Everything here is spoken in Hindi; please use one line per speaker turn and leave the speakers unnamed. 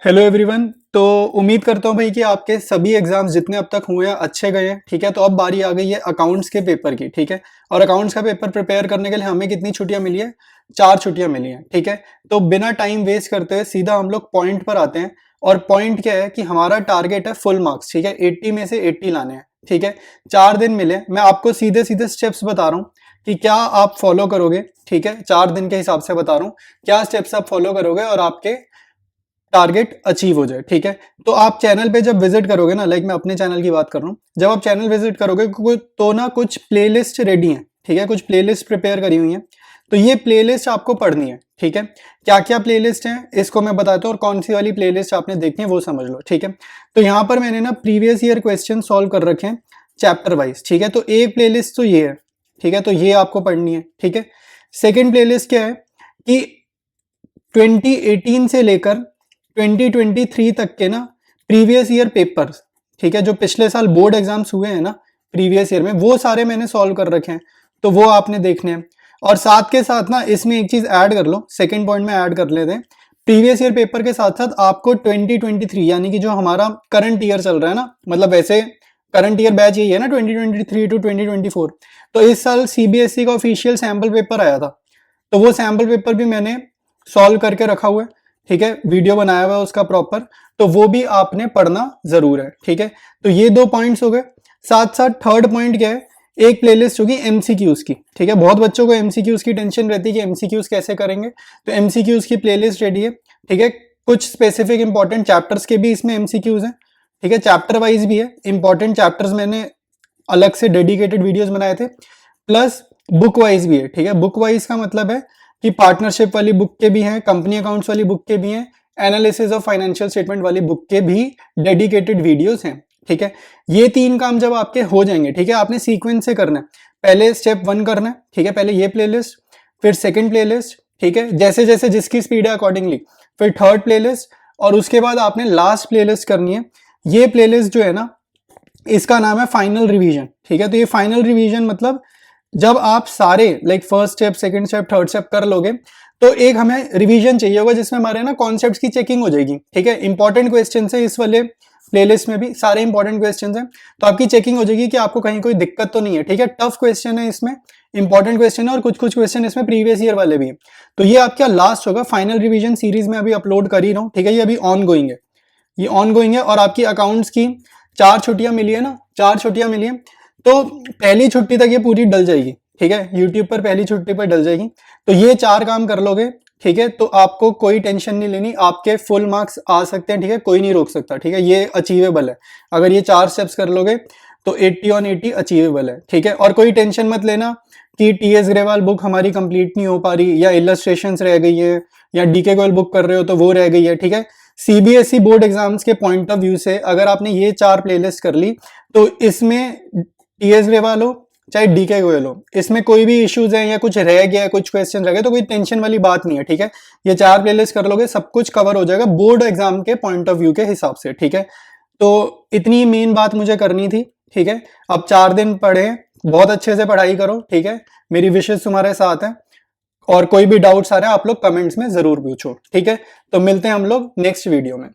Hello everyone. तो उम्मीद करता हूँ भाई कि आपके सभी एग्जाम्स जितने अब तक हुए हैं अच्छे गए हैं। ठीक है, तो अब बारी आ गई है अकाउंट्स के पेपर की। ठीक है, और अकाउंट्स का पेपर प्रिपेयर करने के लिए हमें कितनी छुट्टियां मिली है? 4 छुट्टियां मिली हैं। ठीक है, तो बिना टाइम वेस्ट करते हुए सीधा हम लोग पॉइंट पर आते हैं। और पॉइंट क्या है कि हमारा टारगेट है फुल मार्क्स। ठीक है, 80 में से 80 लाने हैं। ठीक है, 4 दिन मिले, मैं आपको सीधे सीधे स्टेप्स बता रहा हूँ कि क्या आप फॉलो करोगे। ठीक है, 4 दिन के हिसाब से बता रहा हूँ क्या स्टेप्स आप फॉलो करोगे और आपके टारगेट अचीव हो जाए। ठीक है, तो आप चैनल पे जब विजिट करोगे ना, लाइक मैं अपने चैनल की बात कर रहा हूँ, जब आप चैनल विजिट करोगे तो ना कुछ प्लेलिस्ट रेडी है। ठीक है, कुछ प्लेलिस्ट प्रिपेयर करी हुई है, तो ये प्लेलिस्ट आपको पढ़नी है। ठीक है, क्या क्या प्लेलिस्ट है इसको मैं बताता हूँ, और कौन सी वाली प्लेलिस्ट आपने देखनी है वो समझ लो। ठीक है, तो यहाँ पर मैंने ना प्रीवियस ईयर क्वेश्चन सॉल्व कर रखे हैं चैप्टर वाइज। ठीक है, तो एक प्लेलिस्ट तो ये है। ठीक है, तो ये आपको पढ़नी है। ठीक है, सेकेंड प्लेलिस्ट क्या है कि 2018 से लेकर 2023 तक के ना प्रीवियस ईयर पेपर्स, ठीक है, जो पिछले साल बोर्ड एग्जाम्स हुए हैं ना प्रीवियस ईयर में, वो सारे मैंने सॉल्व कर रखे हैं, तो वो आपने देखने हैं। और साथ के साथ ना इसमें एक चीज ऐड कर लो, सेकंड पॉइंट में ऐड कर लेते हैं। प्रीवियस ईयर पेपर के साथ साथ आपको 2023 यानी कि जो हमारा करंट ईयर चल रहा है ना, मतलब वैसे करंट ईयर बैच यही है ना 2023 टू 2024, तो इस साल सीबीएसई का ऑफिशियल सैंपल पेपर आया था, तो वो सैंपल पेपर भी मैंने सॉल्व करके रखा हुआ है। ठीक है, वीडियो बनाया हुआ है उसका प्रॉपर, तो वो भी आपने पढ़ना जरूर है। ठीक है, तो ये 2 पॉइंट्स हो गए। साथ साथ थर्ड पॉइंट क्या है, एक प्लेलिस्ट होगी एमसीक्यूज की। ठीक है, बहुत बच्चों को एमसीक्यूज की टेंशन रहती है कि एमसीक्यूज कैसे करेंगे, तो एमसीक्यूज की प्लेलिस्ट रेडी है। ठीक है, कुछ स्पेसिफिक इंपॉर्टेंट चैप्टर्स के भी इसमें एमसीक्यूज हैं। ठीक है, चैप्टर वाइज भी है, इंपॉर्टेंट चैप्टर्स मैंने अलग से डेडिकेटेड वीडियोस बनाए थे, प्लस बुक वाइज भी है। ठीक है, बुक वाइज का मतलब है कि पार्टनरशिप वाली बुक के भी हैं, कंपनी अकाउंट्स वाली बुक के भी हैं, एनालिसिस ऑफ फाइनेंशियल स्टेटमेंट वाली बुक के भी डेडिकेटेड वीडियोस हैं। ठीक है, ये 3 काम जब आपके हो जाएंगे, ठीक है, आपने सीक्वेंस से करना है। पहले स्टेप 1 करना है। ठीक है, पहले ये प्लेलिस्ट, फिर सेकंड प्लेलिस्ट। ठीक है, जैसे जैसे जिसकी स्पीड है अकॉर्डिंगली, फिर थर्ड प्लेलिस्ट, और उसके बाद आपने लास्ट प्लेलिस्ट करनी है। ये प्लेलिस्ट जो है ना, इसका नाम है फाइनल रिवीजन। ठीक है, तो ये फाइनल रिवीजन मतलब जब आप सारे like first step, second step, third step कर लोगे, तो एक हमें रिवीजन चाहिए होगा जिसमें हमारे ना कॉन्सेप्ट्स की चेकिंग हो जाएगी। ठीक है, इंपॉर्टेंट क्वेश्चन है, इस वाले प्लेलिस्ट में भी सारे इंपॉर्टेंट क्वेश्चन हैं, तो आपकी चेकिंग हो जाएगी कि आपको कहीं कोई दिक्कत तो नहीं है। ठीक है, टफ क्वेश्चन है इसमें, इंपॉर्टेंट क्वेश्चन है, और कुछ कुछ क्वेश्चन इसमें प्रीवियस ईयर वाले भी हैं। तो ये आपका लास्ट होगा। फाइनल रिवीजन सीरीज में अभी अपलोड कर ही रहा हूँ। ठीक है, ये अभी ऑन गोइंग है, ये ऑन गोइंग है। और आपकी अकाउंट्स की 4 छुट्टियां मिली है ना, 4 छुट्टियां मिली है, तो पहली छुट्टी तक ये पूरी डल जाएगी। ठीक है, यूट्यूब पर पहली छुट्टी पर डल जाएगी। तो ये 4 काम कर लोगे, ठीक है, तो आपको कोई टेंशन नहीं लेनी, आपके फुल मार्क्स आ सकते हैं। ठीक है, कोई नहीं रोक सकता। ठीक है, ये अचीवेबल है। अगर ये 4 स्टेप्स कर लोगे तो 80 ऑन 80 अचीवेबल है। ठीक है, और कोई टेंशन मत लेना कि टीएस ग्रेवाल बुक हमारी कंप्लीट नहीं हो पा रही, या इलस्ट्रेशंस रह गई है, या डीके गोयल बुक कर रहे हो तो वो रह गई है। ठीक है, सीबीएसई बोर्ड एग्जाम्स के पॉइंट ऑफ व्यू से अगर आपने ये 4 प्लेलिस्ट कर ली, तो इसमें टीएस ग्रेवाल हो चाहे डीके गोयल हो, इसमें कोई भी इश्यूज है या कुछ रह गया, कुछ क्वेश्चन रह गए, तो कोई टेंशन वाली बात नहीं है। ठीक है, ये 4 प्लेलिस्ट कर लोगे, सब कुछ कवर हो जाएगा बोर्ड एग्जाम के पॉइंट ऑफ व्यू के हिसाब से। ठीक है, तो इतनी मेन बात मुझे करनी थी। ठीक है, अब 4 दिन पढ़े, बहुत अच्छे से पढ़ाई करो। ठीक है, मेरी विशेष तुम्हारे साथ है, और कोई भी डाउट्स आ रहे हैं आप लोग कमेंट्स में जरूर पूछो। ठीक है, तो मिलते हैं हम लोग नेक्स्ट वीडियो में।